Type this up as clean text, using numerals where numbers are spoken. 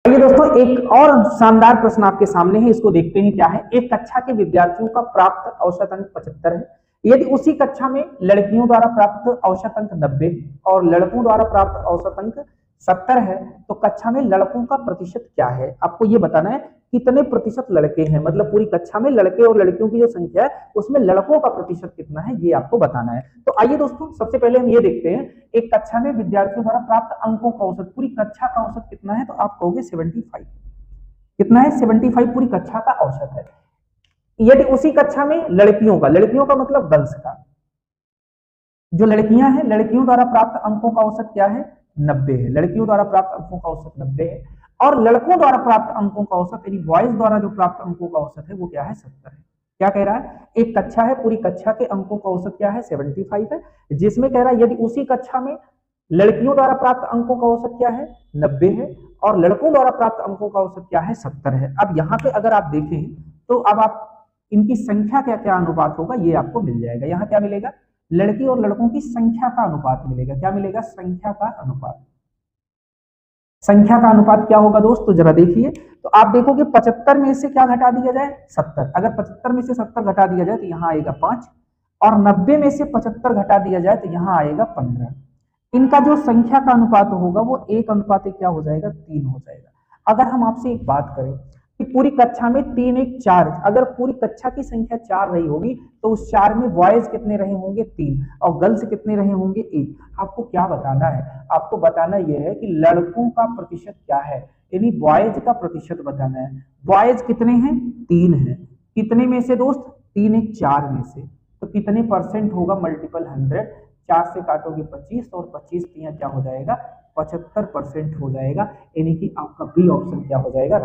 आइए दोस्तों, एक और शानदार प्रश्न आपके सामने है। इसको देखते हैं क्या है। एक कक्षा के विद्यार्थियों का प्राप्त औसत अंक 75 है। यदि उसी कक्षा में लड़कियों द्वारा प्राप्त औसत अंक 90 है और लड़कों द्वारा प्राप्त औसत अंक 70 है, तो कक्षा में लड़कों का प्रतिशत क्या है? आपको ये बताना है कितने प्रतिशत लड़के हैं, मतलब पूरी कक्षा में लड़के और लड़कियों की जो संख्या है उसमें लड़कों का प्रतिशत कितना है, ये आपको बताना है। तो आइए दोस्तों, सबसे पहले हम ये देखते हैं, एक कक्षा में विद्यार्थियों द्वारा प्राप्त अंकों का औसत, पूरी कक्षा का औसत कितना है? तो आप कहोगे 75। कितना है? 75 पूरी कक्षा का औसत है। यदि उसी कक्षा में लड़कियों का मतलब गर्ल्स का, जो लड़कियां हैं, लड़कियों द्वारा प्राप्त अंकों का औसत क्या है? 90 है। लड़कियों द्वारा प्राप्त अंकों का औसत 90 है। और लड़कों द्वारा प्राप्त अंकों का औसत, यानी बॉयज द्वारा जो प्राप्त अंकों का औसत है वो क्या है? 70 है। क्या कह रहा है? एक कक्षा है, पूरी कक्षा के अंकों का औसत क्या है? 75 है। जिसमें कह रहा है यदि उसी कक्षा में लड़कियों द्वारा प्राप्त अंकों का औसत क्या है? 90 है। और लड़कों द्वारा प्राप्त अंकों का औसत क्या है? 70 है। अब यहाँ पे अगर आप देखें तो अब आप इनकी संख्या क्या क्या अनुपात होगा ये आपको मिल जाएगा। यहाँ क्या मिलेगा? लड़की और लड़कों की संख्या का अनुपात मिलेगा। क्या मिलेगा? संख्या का अनुपात। संख्या का अनुपात क्या होगा दोस्त? तो जरा देखिए, तो आप देखोगे 75 में से क्या घटा दिया जाए? 70। अगर 75 में से 70 घटा दिया जाए तो यहाँ आएगा 5, और 90 में से 75 घटा दिया जाए तो यहाँ आएगा 15। इनका जो संख्या का अनुपात होगा वो 1 अनुपात क्या हो जाएगा? 3 हो जाएगा। अगर हम आपसे एक बात करें कि पूरी कक्षा में 3 1 4, अगर पूरी कक्षा की संख्या 4 रही होगी तो उस 4 में बॉयज कितने रहे होंगे? 3, और गर्ल्स कितने रहे होंगे? 1। आपको क्या बताना है? आपको बताना यह है कि लड़कों का प्रतिशत क्या है, यानी बॉयज का प्रतिशत बताना है। बॉयज कितने हैं? 3 है। कितने में से दोस्त? 3 1 4 में से। तो कितने परसेंट होगा? मल्टीपल 100। 4 से काटोगे 25 और 25 क्या हो जाएगा? 75% हो जाएगा। यानी कि आपका बी ऑप्शन क्या हो जाएगा?